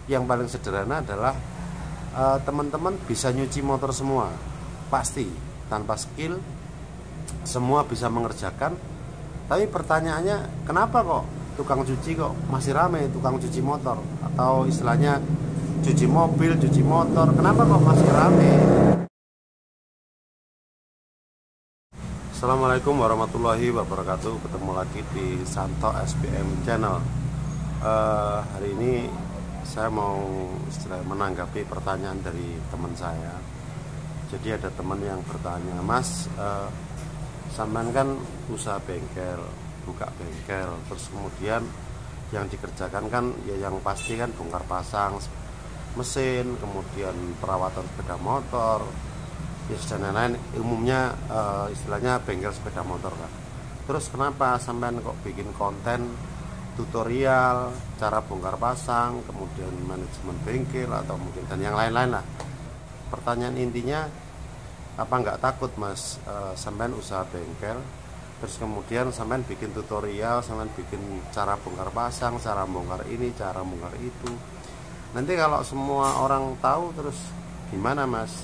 Yang paling sederhana adalah teman-teman bisa nyuci motor semua, pasti tanpa skill, semua bisa mengerjakan. Tapi pertanyaannya, kenapa kok tukang cuci kok masih ramai, tukang cuci motor atau istilahnya cuci mobil, cuci motor, kenapa kok masih ramai? Assalamualaikum warahmatullahi wabarakatuh. Ketemu lagi di Santo SBM Channel. Hari ini saya mau menanggapi pertanyaan dari teman saya. Jadi ada teman yang bertanya, Mas, sampean kan usaha bengkel, buka bengkel, terus kemudian yang dikerjakan kan ya yang pasti kan bongkar pasang mesin, kemudian perawatan sepeda motor, ya dan lain-lain, umumnya istilahnya bengkel sepeda motor kan. Terus kenapa sampean kok bikin konten tutorial cara bongkar pasang, kemudian manajemen bengkel atau mungkin dan yang lain-lain lah. Pertanyaan intinya, apa nggak takut Mas, sampean usaha bengkel terus kemudian sampean bikin tutorial, sampean bikin cara bongkar pasang, cara bongkar ini, cara bongkar itu, nanti kalau semua orang tahu terus gimana Mas?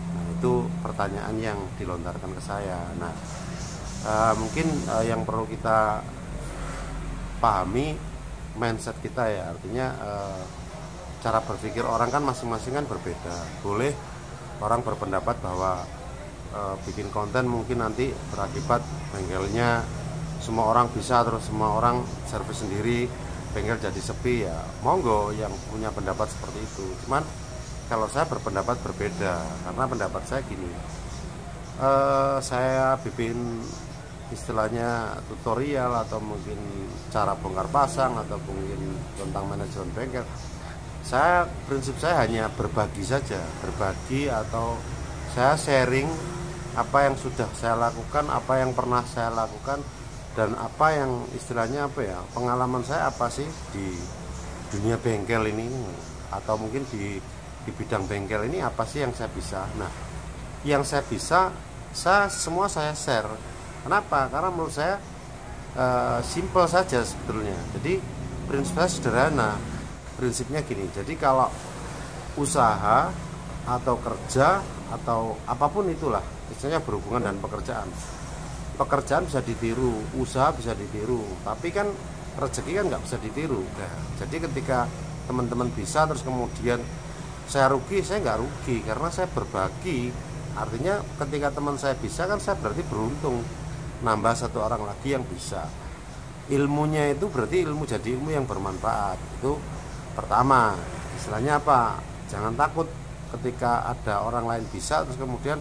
Nah, itu pertanyaan yang dilontarkan ke saya. Nah, mungkin yang perlu kita pahami mindset kita ya, artinya cara berpikir orang kan masing-masing kan berbeda. Boleh orang berpendapat bahwa bikin konten mungkin nanti berakibat bengkelnya semua orang bisa, terus semua orang servis sendiri, bengkel jadi sepi, ya monggo yang punya pendapat seperti itu. Cuman kalau saya berpendapat berbeda, karena pendapat saya gini, saya bikin istilahnya tutorial atau mungkin cara bongkar pasang atau mungkin tentang manajemen bengkel, prinsip saya hanya berbagi saja, berbagi atau saya sharing apa yang sudah saya lakukan, apa yang pernah saya lakukan, dan apa yang istilahnya pengalaman saya apa sih di dunia bengkel ini, atau mungkin di bidang bengkel ini apa sih yang saya bisa. Nah, yang saya bisa semua saya share. Kenapa? Karena menurut saya simple saja sebetulnya. Jadi prinsip saya sederhana. Prinsipnya gini, jadi kalau usaha atau kerja atau apapun itulah, istilahnya berhubungan dengan pekerjaan bisa ditiru, usaha bisa ditiru, tapi kan rezeki kan nggak bisa ditiru. Nah, jadi ketika teman-teman bisa terus kemudian saya rugi, saya nggak rugi karena saya berbagi. Artinya ketika teman saya bisa kan saya berarti beruntung, nambah satu orang lagi yang bisa. Ilmunya itu berarti jadi ilmu yang bermanfaat. Itu pertama, istilahnya apa? Jangan takut ketika ada orang lain bisa terus kemudian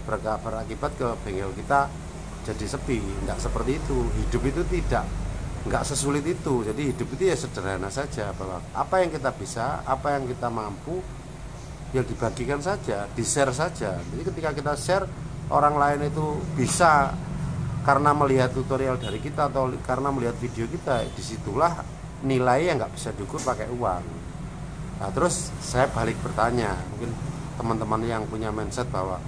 berakibat ke bengkel kita jadi sepi. Enggak seperti itu. Hidup itu enggak sesulit itu. Jadi hidup itu ya sederhana saja, bahwa apa yang kita bisa, apa yang kita mampu, ya dibagikan saja, di-share saja. Jadi ketika kita share, orang lain itu bisa karena melihat tutorial dari kita atau karena melihat video kita, disitulah nilai yang nggak bisa diukur pakai uang. Nah, terus saya balik bertanya, mungkin teman-teman yang punya mindset bahwa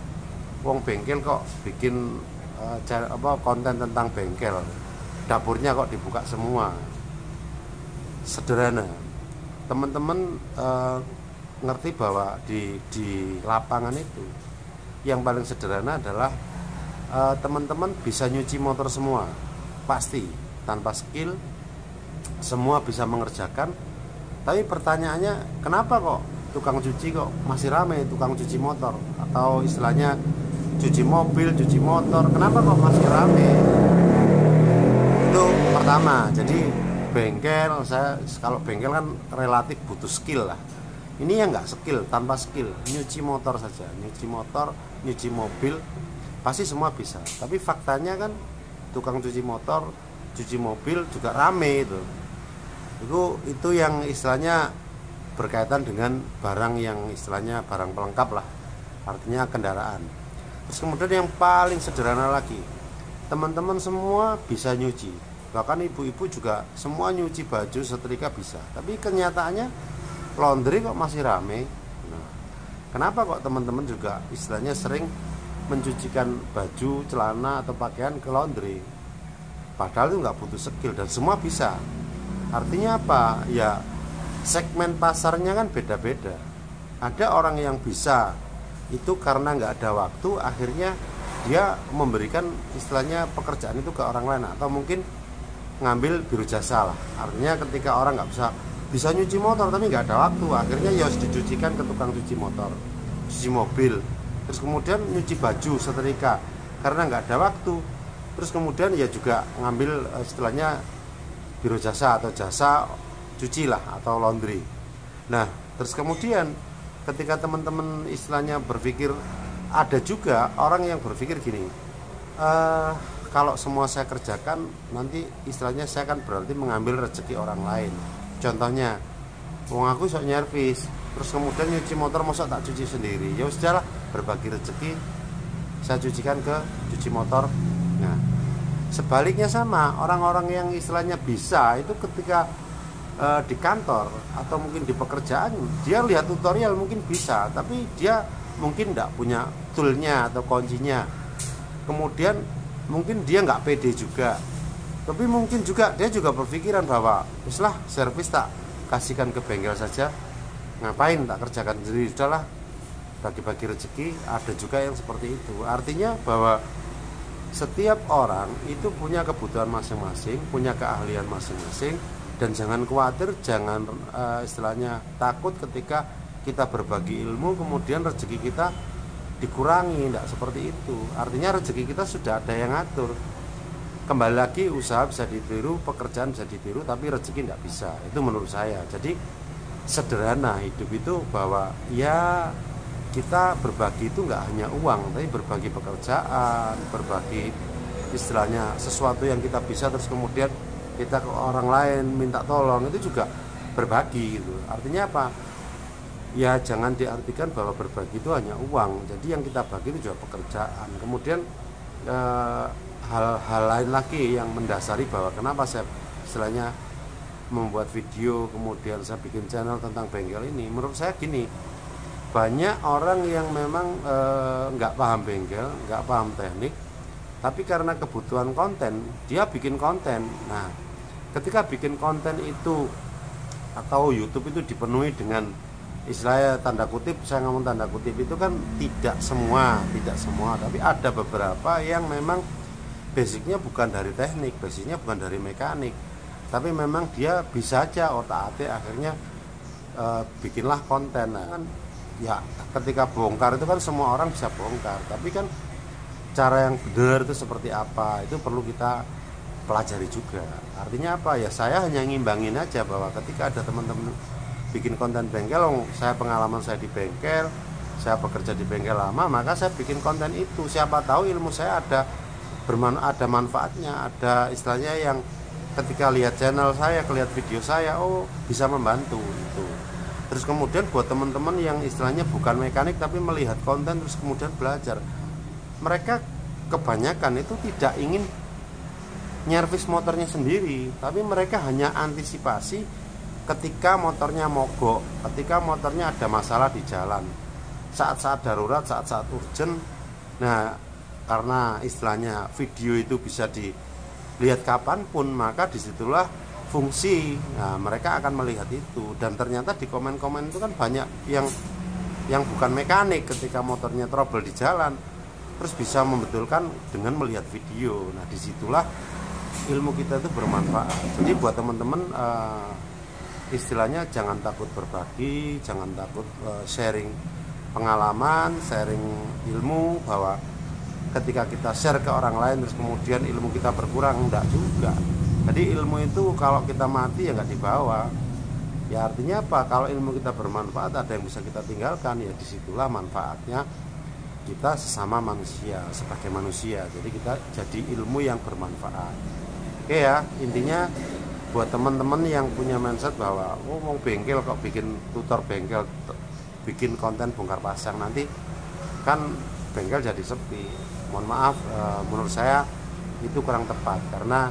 wong bengkel kok bikin konten tentang bengkel, dapurnya kok dibuka semua. Sederhana, teman-teman ngerti bahwa di lapangan itu yang paling sederhana adalah teman-teman bisa nyuci motor semua, pasti tanpa skill, semua bisa mengerjakan. Tapi pertanyaannya, kenapa kok tukang cuci kok masih ramai, tukang cuci motor atau istilahnya cuci mobil, cuci motor, kenapa kok masih ramai? Itu pertama. Jadi bengkel, kalau bengkel kan relatif butuh skill lah. Ini yang nggak skill, tanpa skill, nyuci motor saja, nyuci motor, nyuci mobil, pasti semua bisa. Tapi faktanya kan tukang cuci motor, cuci mobil juga rame itu. Itu yang istilahnya berkaitan dengan barang yang istilahnya barang pelengkap lah, artinya kendaraan. Terus kemudian yang paling sederhana lagi, teman-teman semua bisa nyuci, bahkan ibu-ibu juga semua nyuci baju, setrika bisa. Tapi kenyataannya laundry kok masih rame. Nah, kenapa kok teman-teman juga istilahnya sering mencucikan baju, celana atau pakaian ke laundry, padahal itu nggak butuh skill dan semua bisa. Artinya apa? Ya segmen pasarnya kan beda-beda. Ada orang yang bisa itu karena nggak ada waktu, akhirnya dia memberikan istilahnya pekerjaan itu ke orang lain, atau mungkin ngambil biro jasa lah. Artinya ketika orang nggak bisa nyuci motor tapi nggak ada waktu, akhirnya ya harus dicucikan ke tukang cuci motor, cuci mobil. Terus kemudian nyuci baju, setrika, karena nggak ada waktu. Terus kemudian ya juga ngambil istilahnya biro jasa atau jasa cuci lah atau laundry. Nah terus kemudian ketika teman-teman istilahnya berpikir, ada juga orang yang berpikir gini, kalau semua saya kerjakan nanti istilahnya saya kan berarti mengambil rezeki orang lain. Contohnya, wong aku sok nyervis, terus kemudian nyuci motor masa tak cuci sendiri. Ya sudahlah, berbagi rezeki, saya cucikan ke cuci motor. Nah sebaliknya sama, orang-orang yang istilahnya bisa itu ketika di kantor atau mungkin di pekerjaan, dia lihat tutorial mungkin bisa, tapi dia mungkin tidak punya toolnya atau kuncinya. Kemudian mungkin dia nggak pede juga, tapi mungkin juga dia juga berpikiran bahwa islah servis tak kasihkan ke bengkel saja, ngapain tak kerjakan sendiri, sudahlah bagi-bagi rezeki. Ada juga yang seperti itu. Artinya bahwa setiap orang itu punya kebutuhan masing-masing, punya keahlian masing-masing. Dan jangan khawatir, jangan istilahnya takut ketika kita berbagi ilmu kemudian rezeki kita dikurangi. Tidak seperti itu. Artinya rezeki kita sudah ada yang ngatur. Kembali lagi, usaha bisa ditiru, pekerjaan bisa ditiru, tapi rezeki tidak bisa. Itu menurut saya. Jadi sederhana hidup itu, bahwa ya kita berbagi itu nggak hanya uang, tapi berbagi pekerjaan, berbagi istilahnya sesuatu yang kita bisa, terus kemudian kita ke orang lain minta tolong, itu juga berbagi gitu. Artinya apa? Ya jangan diartikan bahwa berbagi itu hanya uang. Jadi yang kita bagi itu juga pekerjaan. Kemudian hal-hal lain lagi yang mendasari bahwa kenapa saya istilahnya membuat video, kemudian saya bikin channel tentang bengkel ini. Menurut saya gini, banyak orang yang memang nggak paham bengkel, nggak paham teknik, tapi karena kebutuhan konten dia bikin konten. Nah ketika bikin konten itu atau YouTube itu dipenuhi dengan istilahnya tanda kutip, saya ngomong tanda kutip itu kan tidak semua, tapi ada beberapa yang memang basicnya bukan dari teknik, basicnya bukan dari mekanik, tapi memang dia bisa aja otak-atik, akhirnya bikinlah konten. Nah, kan ya ketika bongkar itu kan semua orang bisa bongkar, tapi kan cara yang benar itu seperti apa, itu perlu kita pelajari juga. Artinya apa ya, saya hanya ngimbangin aja bahwa ketika ada teman-teman bikin konten bengkel, saya pengalaman saya di bengkel, saya bekerja di bengkel lama, maka saya bikin konten itu. Siapa tahu ilmu saya ada manfaatnya, ada istilahnya yang ketika lihat channel saya, lihat video saya, oh bisa membantu itu. Terus kemudian buat teman-teman yang istilahnya bukan mekanik tapi melihat konten terus kemudian belajar, mereka kebanyakan itu tidak ingin nyervis motornya sendiri, tapi mereka hanya antisipasi ketika motornya mogok, ketika motornya ada masalah di jalan, saat-saat darurat, saat-saat urgent. Nah karena istilahnya video itu bisa dilihat kapanpun, maka disitulah fungsi. Nah mereka akan melihat itu, dan ternyata di komen-komen itu kan banyak yang bukan mekanik, ketika motornya trouble di jalan terus bisa membetulkan dengan melihat video. Nah disitulah ilmu kita itu bermanfaat. Jadi buat teman-teman istilahnya jangan takut berbagi, jangan takut sharing pengalaman, sharing ilmu, bahwa ketika kita share ke orang lain terus kemudian ilmu kita berkurang, enggak juga. Jadi ilmu itu kalau kita mati ya nggak dibawa. Ya artinya apa? Kalau ilmu kita bermanfaat, ada yang bisa kita tinggalkan, ya disitulah manfaatnya kita sesama manusia, sebagai manusia. Jadi kita jadi ilmu yang bermanfaat. Oke ya, intinya buat teman-teman yang punya mindset bahwa mau bengkel kok bikin tutor bengkel, bikin konten bongkar pasang, nanti kan bengkel jadi sepi. Mohon maaf, menurut saya itu kurang tepat, karena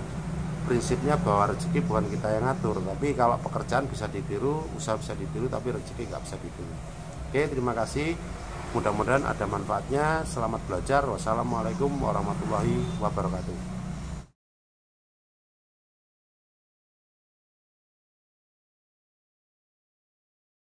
prinsipnya bahwa rezeki bukan kita yang ngatur, tapi kalau pekerjaan bisa ditiru, usaha bisa ditiru, tapi rezeki nggak bisa ditiru. Oke, terima kasih, mudah-mudahan ada manfaatnya. Selamat belajar. Wassalamualaikum warahmatullahi wabarakatuh.